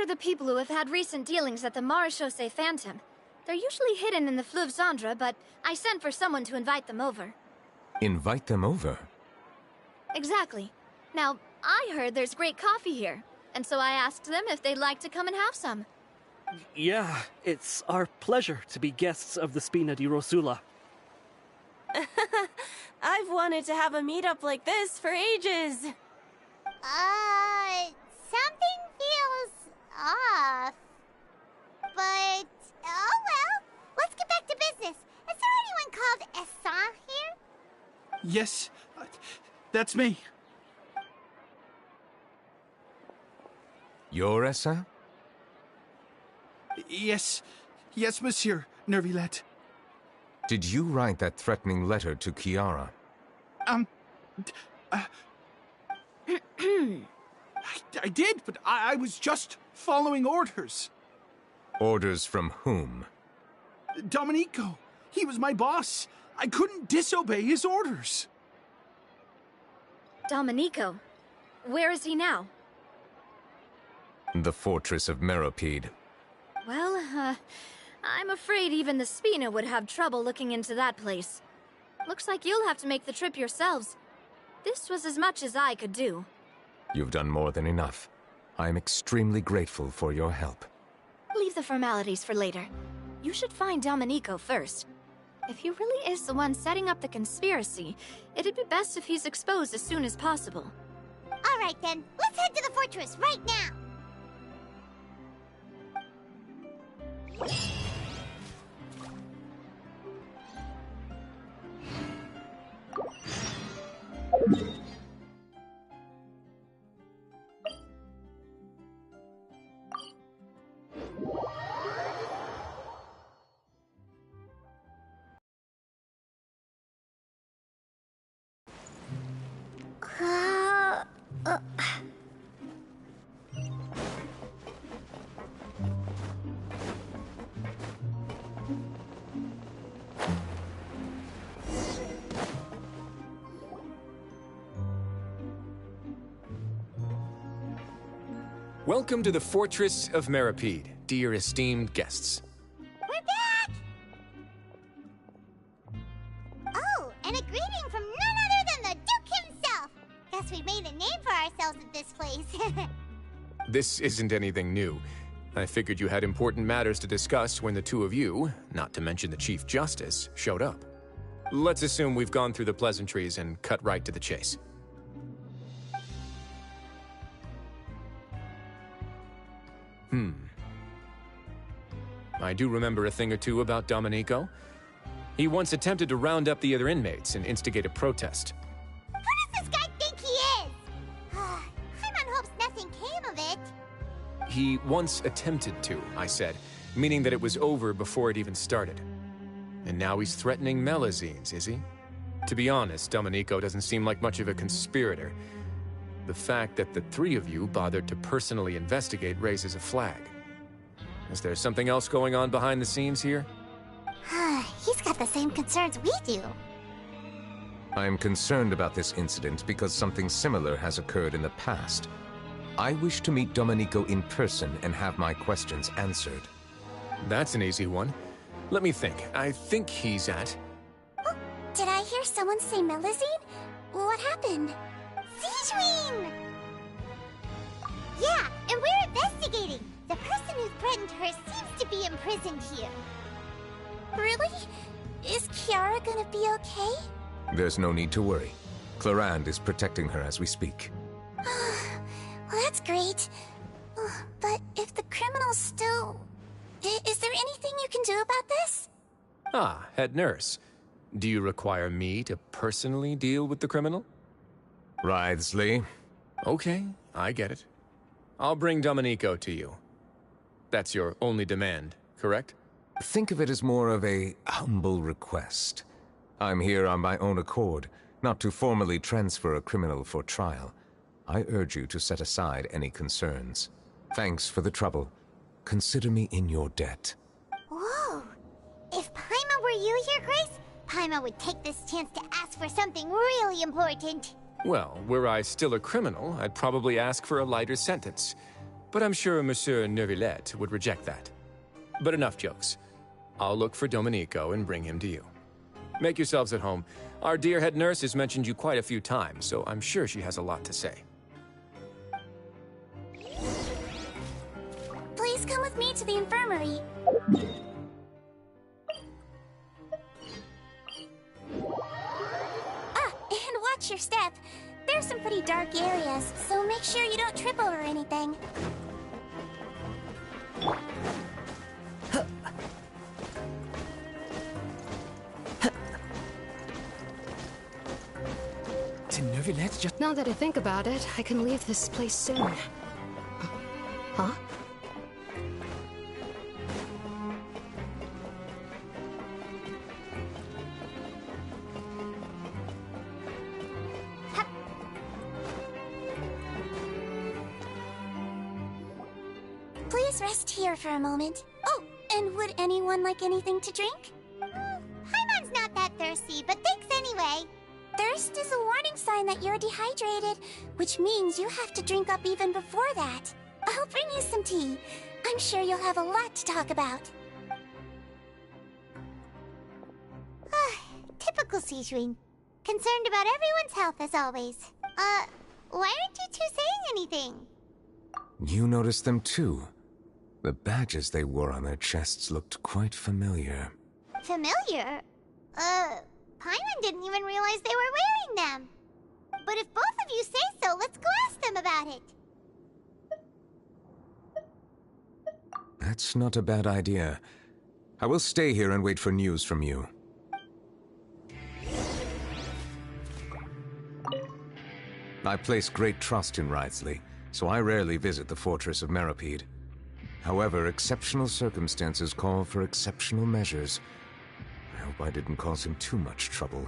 the people who have had recent dealings at the Marechaussee Phantom. They're usually hidden in the Fleuve Zandra, but I sent for someone to invite them over. Invite them over? Exactly. Now, I heard there's great coffee here, and so I asked them if they'd like to come and have some. Yeah, it's our pleasure to be guests of the Spina di Rosula. I've wanted to have a meetup like this for ages. Something feels off. But, oh well, let's get back to business. Is there anyone called Essan here? Yes, that's me. You're Essa? Yes, monsieur, Neuvilette. Did you write that threatening letter to Kiara? I did, but I was just following orders. Orders from whom? Domenico. He was my boss. I couldn't disobey his orders. Domenico? Where is he now? The fortress of Meropide. Well, I'm afraid even the Spina would have trouble looking into that place. Looks like you'll have to make the trip yourselves. This was as much as I could do. You've done more than enough. I am extremely grateful for your help. Leave the formalities for later. You should find Domenico first. If he really is the one setting up the conspiracy, it'd be best if he's exposed as soon as possible. All right then, let's head to the fortress right now. Welcome to the Fortress of Meropide, dear esteemed guests. We're back! Oh, and a greeting from none other than the Duke himself! Guess we made a name for ourselves at this place. This isn't anything new. I figured you had important matters to discuss when the two of you, not to mention the Chief Justice, showed up. Let's assume we've gone through the pleasantries and cut right to the chase. I do remember a thing or two about Domenico. He once attempted to round up the other inmates and instigate a protest. Who does this guy think he is? Paimon hopes nothing came of it. He once attempted to, I said, meaning that it was over before it even started. And now he's threatening Melazines, is he? To be honest, Domenico doesn't seem like much of a conspirator. The fact that the three of you bothered to personally investigate raises a flag. Is there something else going on behind the scenes here? He's got the same concerns we do. I am concerned about this incident because something similar has occurred in the past. I wish to meet Domenico in person and have my questions answered. That's an easy one. Let me think. I think he's at... Oh, did I hear someone say Melazine? What happened? Sijuin! Yeah, and we're investigating. The person who threatened her seems to be imprisoned here. Really? Is Kiara gonna be okay? There's no need to worry. Clarande is protecting her as we speak. Well, that's great. But if the criminal's still... Is there anything you can do about this? Ah, head nurse. Do you require me to personally deal with the criminal? Wriothesley. Okay, I get it. I'll bring Domenico to you. That's your only demand, correct? Think of it as more of a humble request. I'm here on my own accord, not to formally transfer a criminal for trial. I urge you to set aside any concerns. Thanks for the trouble. Consider me in your debt. Whoa! If Paimon were you here, Grace, Paimon would take this chance to ask for something really important. Well, were I still a criminal, I'd probably ask for a lighter sentence. But I'm sure Monsieur Neuvilette would reject that. But enough jokes. I'll look for Domenico and bring him to you. Make yourselves at home. Our dear head nurse has mentioned you quite a few times, so I'm sure she has a lot to say. Please come with me to the infirmary. And watch your step. There's some pretty dark areas, so make sure you don't trip over anything. Now that I think about it, I can leave this place soon. Huh? Please rest here for a moment. Oh, and would anyone like anything to drink? Paimon's not that thirsty, but thanks anyway. Thirst is a warning sign that you're dehydrated, which means you have to drink up even before that. I'll bring you some tea. I'm sure you'll have a lot to talk about. Typical Sijun. Concerned about everyone's health as always. Why aren't you two saying anything? You noticed them too. The badges they wore on their chests looked quite familiar. Familiar? Paimon didn't even realize they were wearing them. But if both of you say so, let's go ask them about it. That's not a bad idea. I will stay here and wait for news from you. I place great trust in Wriothesley, so I rarely visit the fortress of Meropide. However, exceptional circumstances call for exceptional measures. I hope I didn't cause him too much trouble.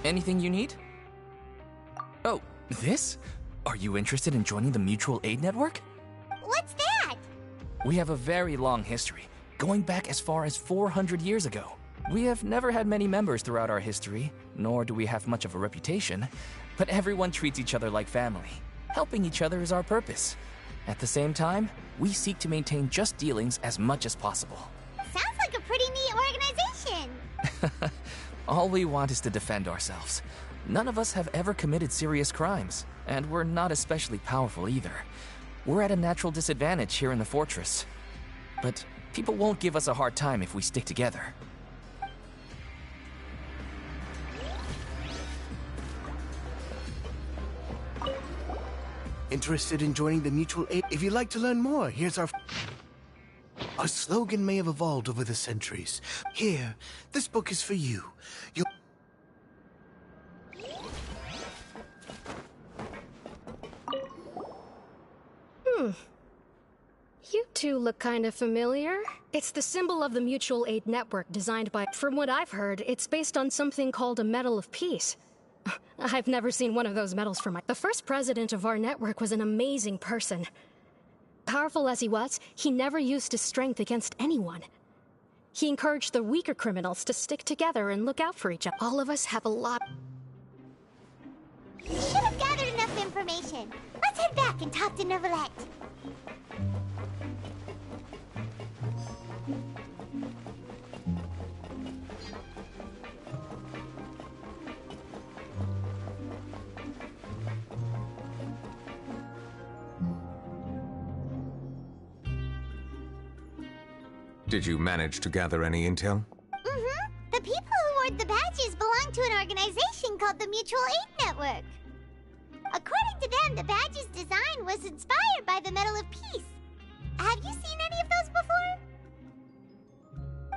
Anything you need? Oh, this? Are you interested in joining the Mutual Aid Network? What's that? We have a very long history, going back as far as 400 years ago. We have never had many members throughout our history, nor do we have much of a reputation, but everyone treats each other like family. Helping each other is our purpose. At the same time, we seek to maintain just dealings as much as possible. Sounds like a pretty neat organization. All we want is to defend ourselves. None of us have ever committed serious crimes, and we're not especially powerful either. We're at a natural disadvantage here in the fortress. But people won't give us a hard time if we stick together. Interested in joining the Mutual Aid? If you'd like to learn more, here's our slogan may have evolved over the centuries. Here, this book is for you. You two look kind of familiar. It's the symbol of the Mutual Aid Network designed by... From what I've heard, it's based on something called a Medal of Peace. I've never seen one of those medals for my... The first president of our network was an amazing person. Powerful as he was, he never used his strength against anyone. He encouraged the weaker criminals to stick together and look out for each other. All of us have a lot... We should have gathered enough information. Let's head back and talk to neuvilette. Did you manage to gather any intel? Mm-hmm. The people who wore the badges belong to an organization called the Mutual Aid Network. According to them, the badge's design was inspired by the Medal of Peace. Have you seen any of those before?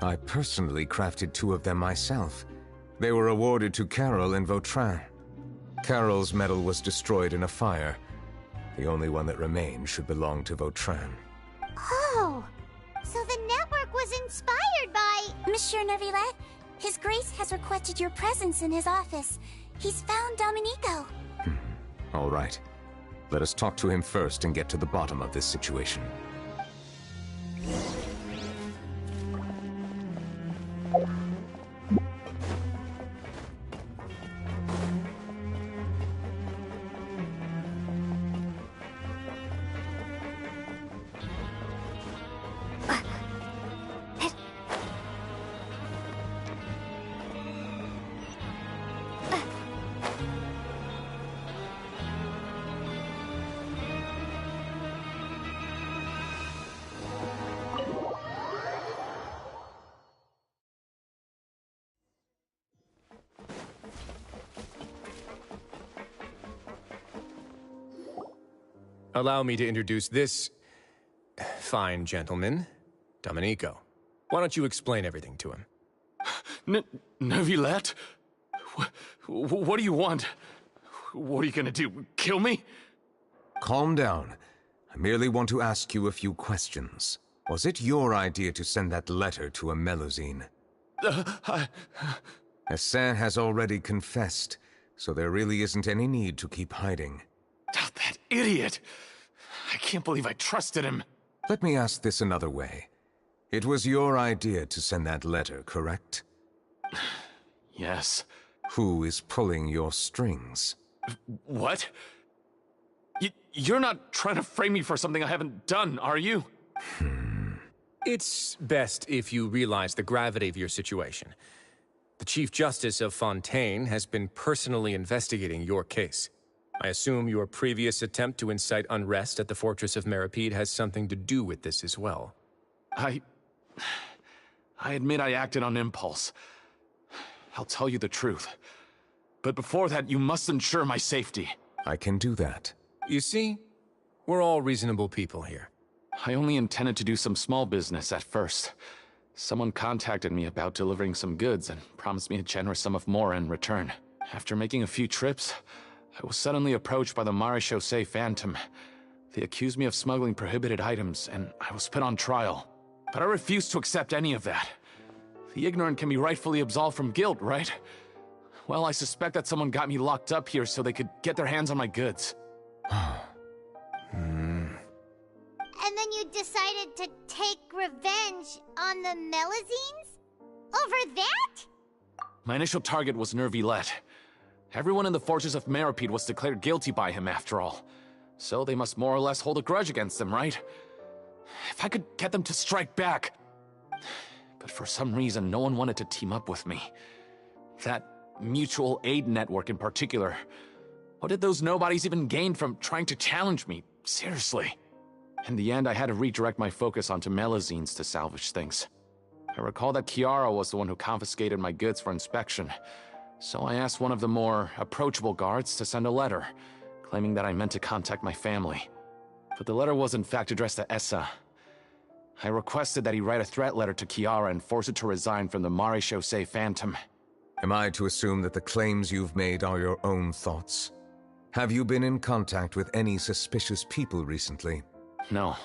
I personally crafted 2 of them myself. They were awarded to Carol in Vautrin. Carol's medal was destroyed in a fire. The only one that remained should belong to Vautrin. Oh, Oh, so the network was inspired by... Monsieur Neuvilette, His Grace has requested your presence in his office. He's found Domenico. All right. Let us talk to him first and get to the bottom of this situation. Allow me to introduce this fine gentleman, Domenico. Why don't you explain everything to him? Neuvilette? What do you want? What are you gonna do, kill me? Calm down. I merely want to ask you a few questions. Was it your idea to send that letter to a Melusine? Hassan has already confessed, so there really isn't any need to keep hiding. That idiot! I can't believe I trusted him. Let me ask this another way. It was your idea to send that letter, correct? Yes. Who is pulling your strings? What? You're not trying to frame me for something I haven't done, are you? It's best if you realize the gravity of your situation. The Chief Justice of Fontaine has been personally investigating your case. I assume your previous attempt to incite unrest at the Fortress of Meripede has something to do with this as well. I admit I acted on impulse. I'll tell you the truth. But before that, you must ensure my safety. I can do that. You see, we're all reasonable people here. I only intended to do some small business at first. Someone contacted me about delivering some goods and promised me a generous sum of more in return. After making a few trips, I was suddenly approached by the Marechaussee Phantom. They accused me of smuggling prohibited items, and I was put on trial. But I refused to accept any of that. The ignorant can be rightfully absolved from guilt, right? Well, I suspect that someone got me locked up here so they could get their hands on my goods. And then you decided to take revenge on the Melusines? Over that? My initial target was neuvilette. Everyone in the Fortress of Meripede was declared guilty by him, after all. So they must more or less hold a grudge against him, right? If I could get them to strike back. But for some reason, no one wanted to team up with me. That mutual aid network in particular. What did those nobodies even gain from trying to challenge me? Seriously. In the end, I had to redirect my focus onto Melusines to salvage things. I recall that Chiara was the one who confiscated my goods for inspection. So I asked one of the more approachable guards to send a letter, claiming that I meant to contact my family. But the letter was in fact addressed to Essa. I requested that he write a threat letter to Chiara and force her to resign from the Marechaussee Phantom. Am I to assume that the claims you've made are your own thoughts? Have you been in contact with any suspicious people recently? No.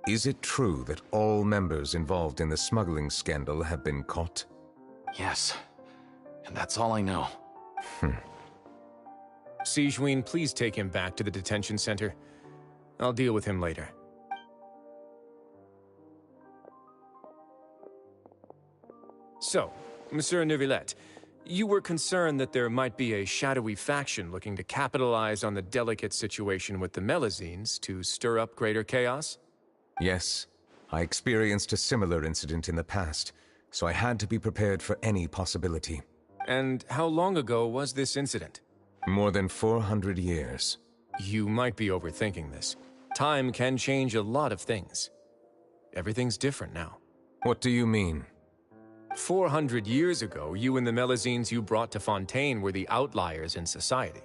Is it true that all members involved in the smuggling scandal have been caught? Yes. And that's all I know. Sigewinne, please take him back to the detention center. I'll deal with him later. So, Monsieur Neuvilette, you were concerned that there might be a shadowy faction looking to capitalize on the delicate situation with the Melusines to stir up greater chaos? Yes. I experienced a similar incident in the past, so I had to be prepared for any possibility. And how long ago was this incident? More than 400 years. You might be overthinking this. Time can change a lot of things. Everything's different now. What do you mean? 400 years ago, you and the Melusines you brought to Fontaine were the outliers in society.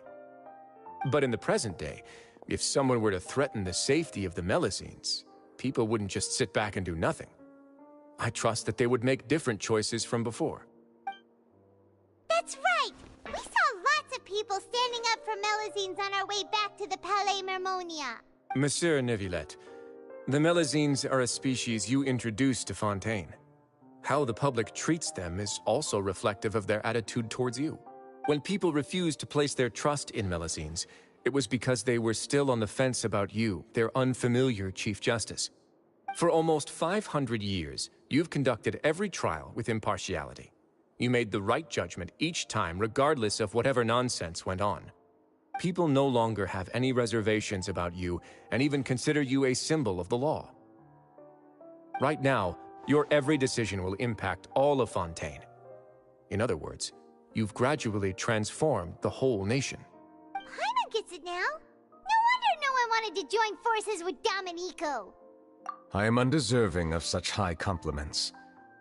But in the present day, if someone were to threaten the safety of the Melusines, people wouldn't just sit back and do nothing. I trust that they would make different choices from before. That's right! We saw lots of people standing up for Melusines on our way back to the Palais Mermonia. Monsieur Neuvilette, The Melazines are a species you introduced to Fontaine. How the public treats them is also reflective of their attitude towards you. When people refused to place their trust in Melazines, it was because they were still on the fence about you, their unfamiliar Chief Justice. For almost 500 years, you've conducted every trial with impartiality. You made the right judgment each time, regardless of whatever nonsense went on. People no longer have any reservations about you and even consider you a symbol of the law. Right now, your every decision will impact all of Fontaine. In other words, you've gradually transformed the whole nation. Paimon gets it now. No wonder no one wanted to join forces with Domenico. I am undeserving of such high compliments.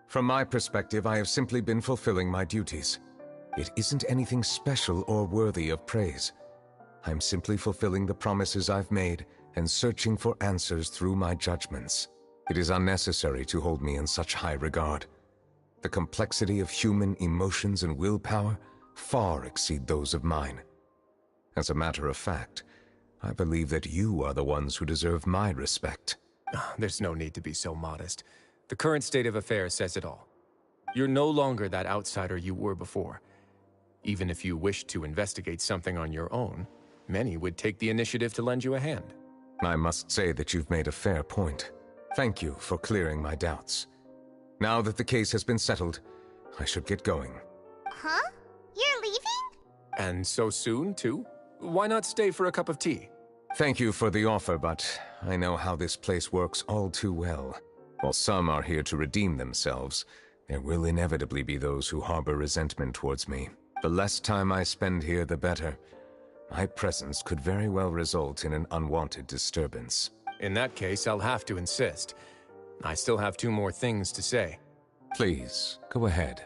From my perspective, I have simply been fulfilling my duties. It isn't anything special or worthy of praise. I'm simply fulfilling the promises I've made and searching for answers through my judgments. It is unnecessary to hold me in such high regard. The complexity of human emotions and willpower far exceed those of mine. As a matter of fact, I believe that you are the ones who deserve my respect. There's no need to be so modest. The current state of affairs says it all. You're no longer that outsider you were before. Even if you wished to investigate something on your own, many would take the initiative to lend you a hand. I must say that you've made a fair point. Thank you for clearing my doubts. Now that the case has been settled, I should get going. Huh? You're leaving? And so soon, too? Why not stay for a cup of tea? Thank you for the offer, but I know how this place works all too well. While some are here to redeem themselves, there will inevitably be those who harbor resentment towards me. The less time I spend here, the better. My presence could very well result in an unwanted disturbance. In that case, I'll have to insist. I still have 2 more things to say. Please, go ahead.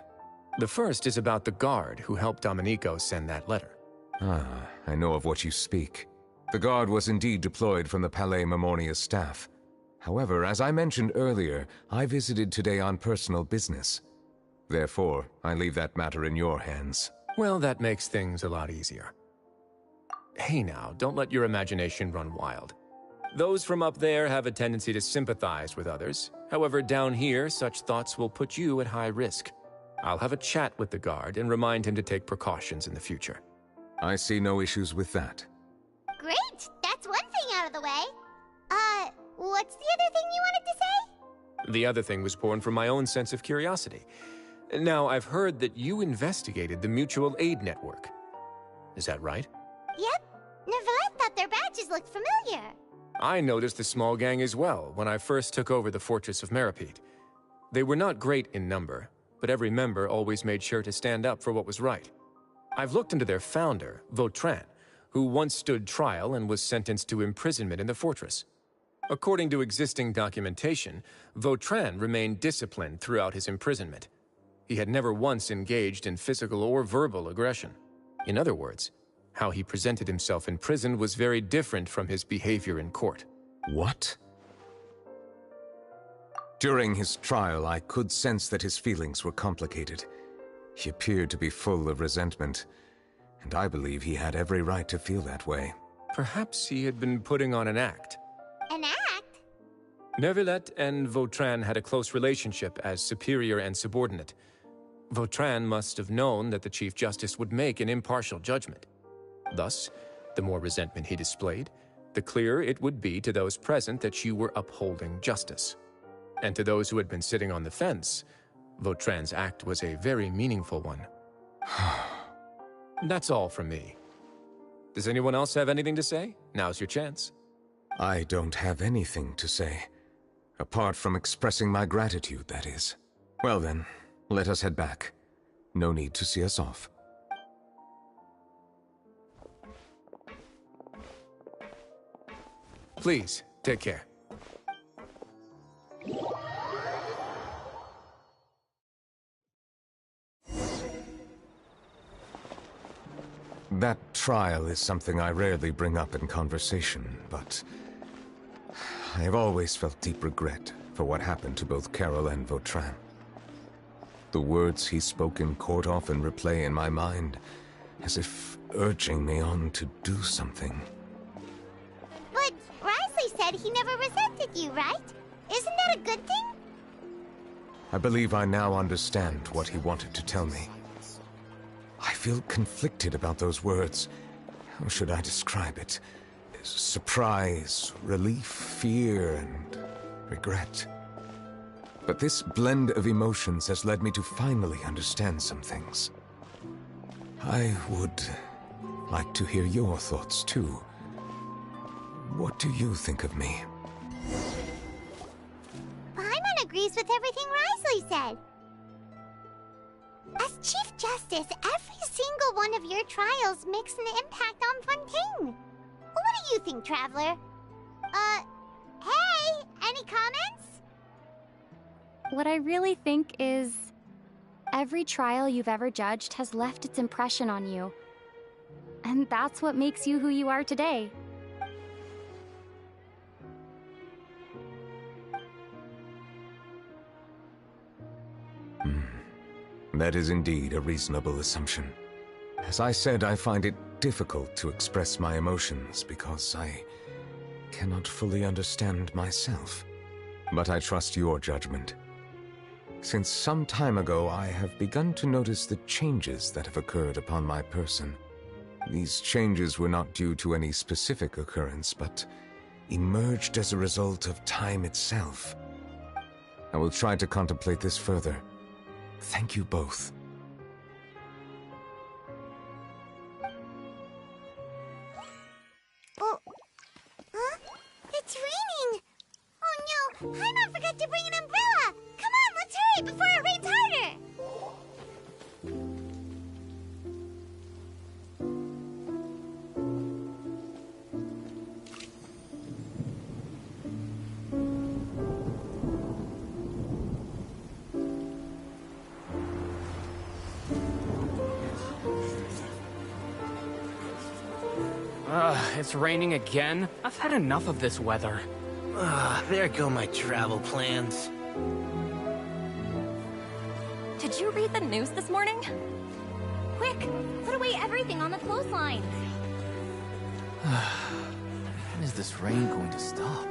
The first is about the guard who helped Domenico send that letter. I know of what you speak. The guard was indeed deployed from the Palais Memornia staff. However, as I mentioned earlier, I visited today on personal business. Therefore, I leave that matter in your hands. Well, that makes things a lot easier. Hey now, don't let your imagination run wild. Those from up there have a tendency to sympathize with others. However, down here, such thoughts will put you at high risk. I'll have a chat with the guard and remind him to take precautions in the future. I see no issues with that. Great! That's one thing out of the way. What's the other thing you wanted to say? The other thing was born from my own sense of curiosity. Now, I've heard that you investigated the mutual aid network. Is that right? Yep. Neuvilette thought their badges looked familiar. I noticed the small gang as well when I first took over the fortress of Maripede. They were not great in number, but every member always made sure to stand up for what was right. I've looked into their founder, Vautrin, who once stood trial and was sentenced to imprisonment in the fortress. According to existing documentation, Vautrin remained disciplined throughout his imprisonment. He had never once engaged in physical or verbal aggression. In other words, how he presented himself in prison was very different from his behavior in court. What? During his trial, I could sense that his feelings were complicated. He appeared to be full of resentment, and I believe he had every right to feel that way. Perhaps he had been putting on an act. An act? Neuvilette and Vautrin had a close relationship as superior and subordinate. Vautrin must have known that the Chief Justice would make an impartial judgment. Thus, the more resentment he displayed, the clearer it would be to those present that you were upholding justice. And to those who had been sitting on the fence, Vautrin's act was a very meaningful one. That's all from me. Does anyone else have anything to say? Now's your chance. I don't have anything to say. Apart from expressing my gratitude, that is. Well then, let us head back. No need to see us off. Please, take care. That trial is something I rarely bring up in conversation, but I have always felt deep regret for what happened to both Carol and Vautrin. The words he spoke in court often replay in my mind, as if urging me on to do something. But Risley said said he never resented you, right? Isn't that a good thing? I believe I now understand what he wanted to tell me. I feel conflicted about those words. How should I describe it? Surprise, relief, fear, and regret. But this blend of emotions has led me to finally understand some things. I would like to hear your thoughts, too. What do you think of me? Paimon agrees with everything Risley said. As Chief Justice, every single one of your trials makes an impact on Fontaine. What do you think, Traveler? Hey, any comments? What I really think is, every trial you've ever judged has left its impression on you. And that's what makes you who you are today. That is indeed a reasonable assumption. As I said, I find it difficult to express my emotions because I cannot fully understand myself. But I trust your judgment. Since some time ago, I have begun to notice the changes that have occurred upon my person. These changes were not due to any specific occurrence, but emerged as a result of time itself. I will try to contemplate this further. Thank you both. Oh, huh? It's raining! Oh no, Paimon forgot to bring an umbrella! Come on, let's hurry before it rains harder! It's raining again? I've had enough of this weather. There go my travel plans. Did you read the news this morning? Quick, put away everything on the clothesline. When is this rain going to stop?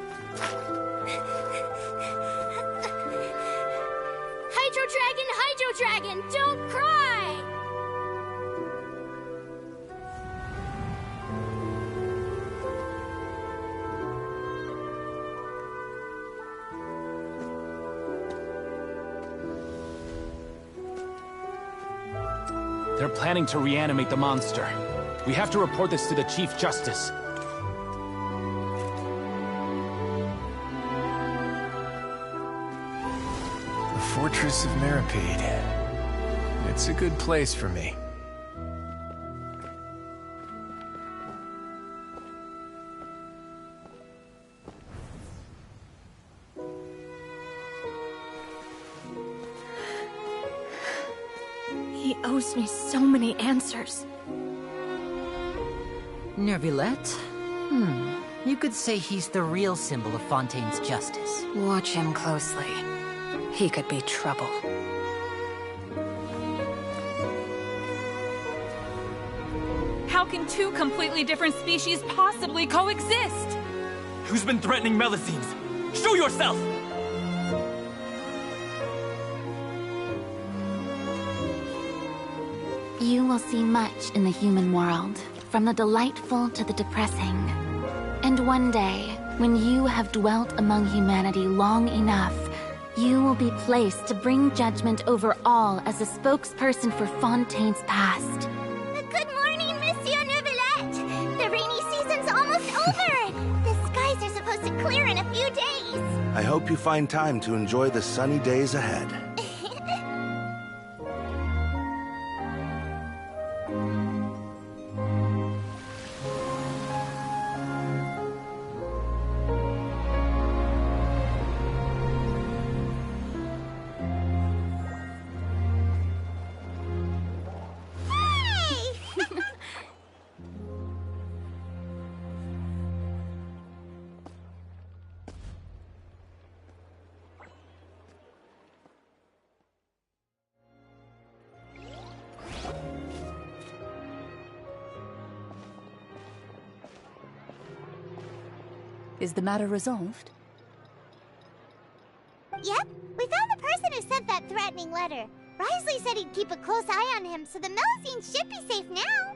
Hydro Dragon, don't cry! They're planning to reanimate the monster. We have to report this to the Chief Justice. The Fortress of Meripede. It's a good place for me. He owes me so many answers. Neuvilette? You could say he's the real symbol of Fontaine's justice. Watch him closely. He could be trouble. How can two completely different species possibly coexist? Who's been threatening Melusines? Show yourself! You will see much in the human world, from the delightful to the depressing. And one day, when you have dwelt among humanity long enough, you will be placed to bring judgment over all as a spokesperson for Fontaine's past. Good morning, Monsieur Neuvilette! The rainy season's almost over! The skies are supposed to clear in a few days! I hope you find time to enjoy the sunny days ahead. Is the matter resolved? Yep, we found the person who sent that threatening letter. Risley said he'd keep a close eye on him, so the Melusine should be safe now.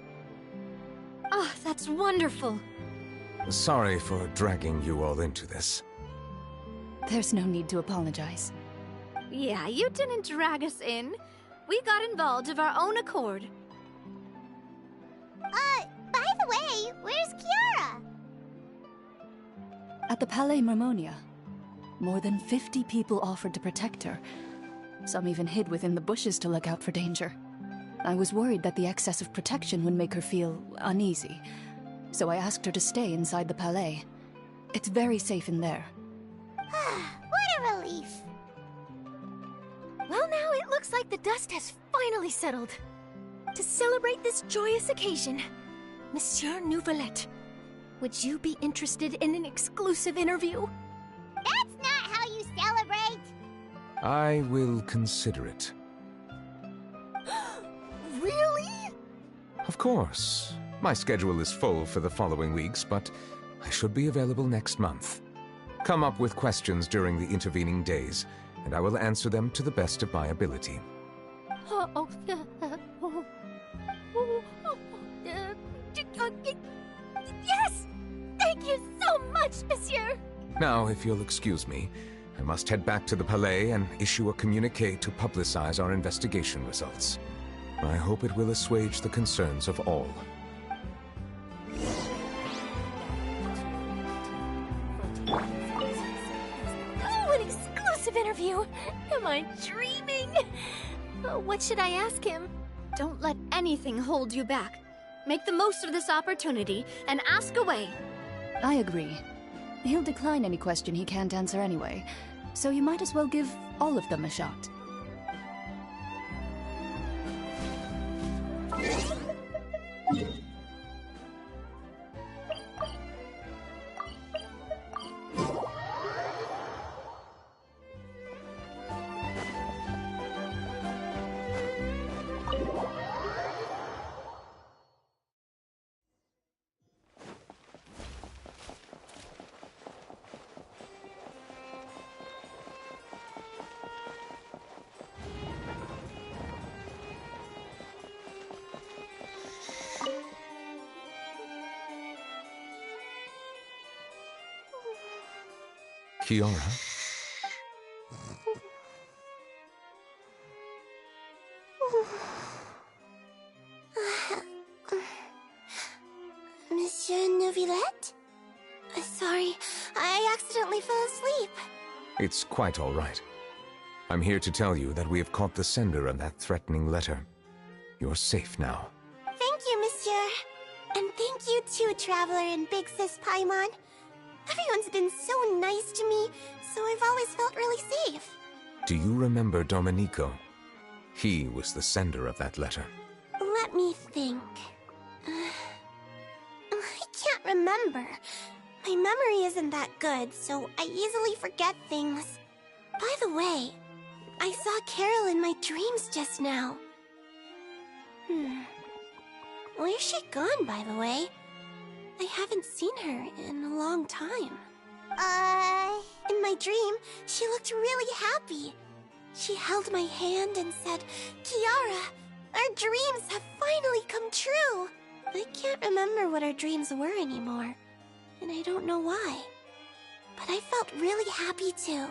Oh, that's wonderful. Sorry for dragging you all into this. There's no need to apologize. Yeah, you didn't drag us in. We got involved of our own accord. By the way, where's Kiara? At the Palais Mermonia, more than 50 people offered to protect her. Some even hid within the bushes to look out for danger. I was worried that the excess of protection would make her feel uneasy, so I asked her to stay inside the Palais. It's very safe in there. What a relief. Well, now it looks like the dust has finally settled. To celebrate this joyous occasion, Monsieur Neuvilette, would you be interested in an exclusive interview? That's not how you celebrate! I will consider it. Really? Of course. My schedule is full for the following weeks, but I should be available next month. Come up with questions during the intervening days, and I will answer them to the best of my ability. Yes! Thank you so much, Monsieur! Now, if you'll excuse me, I must head back to the Palais and issue a communique to publicize our investigation results. I hope it will assuage the concerns of all. Oh, an exclusive interview! Am I dreaming? What should I ask him? Don't let anything hold you back. Make the most of this opportunity and ask away. I agree. He'll decline any question he can't answer anyway, so you might as well give all of them a shot. Kiara? Monsieur Neuvilette? Sorry, I accidentally fell asleep. It's quite all right. I'm here to tell you that we have caught the sender of that threatening letter. You're safe now. Thank you, Monsieur. And thank you too, Traveler and Big Sis Paimon. Everyone's been so nice to me, so I've always felt really safe. Do you remember Domenico? He was the sender of that letter. Let me think. I can't remember. My memory isn't that good, so I easily forget things. By the way, I saw Carol in my dreams just now. Where's she gone, by the way? I haven't seen her in a long time. In my dream, she looked really happy. She held my hand and said, "Kiara, our dreams have finally come true." I can't remember what our dreams were anymore, and I don't know why. But I felt really happy too.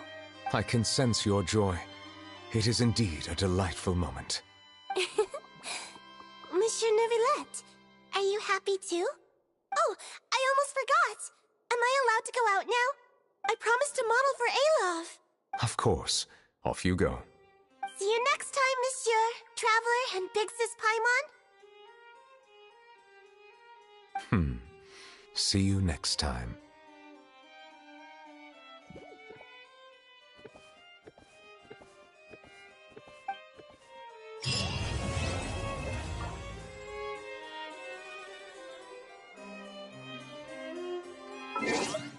I can sense your joy. It is indeed a delightful moment. Monsieur Neuvilette, are you happy too? Oh, I almost forgot! Am I allowed to go out now? I promised to model for Alov. Of course. Off you go. See you next time, Monsieur, Traveler, and Big Sis Paimon. See you next time. Yeah.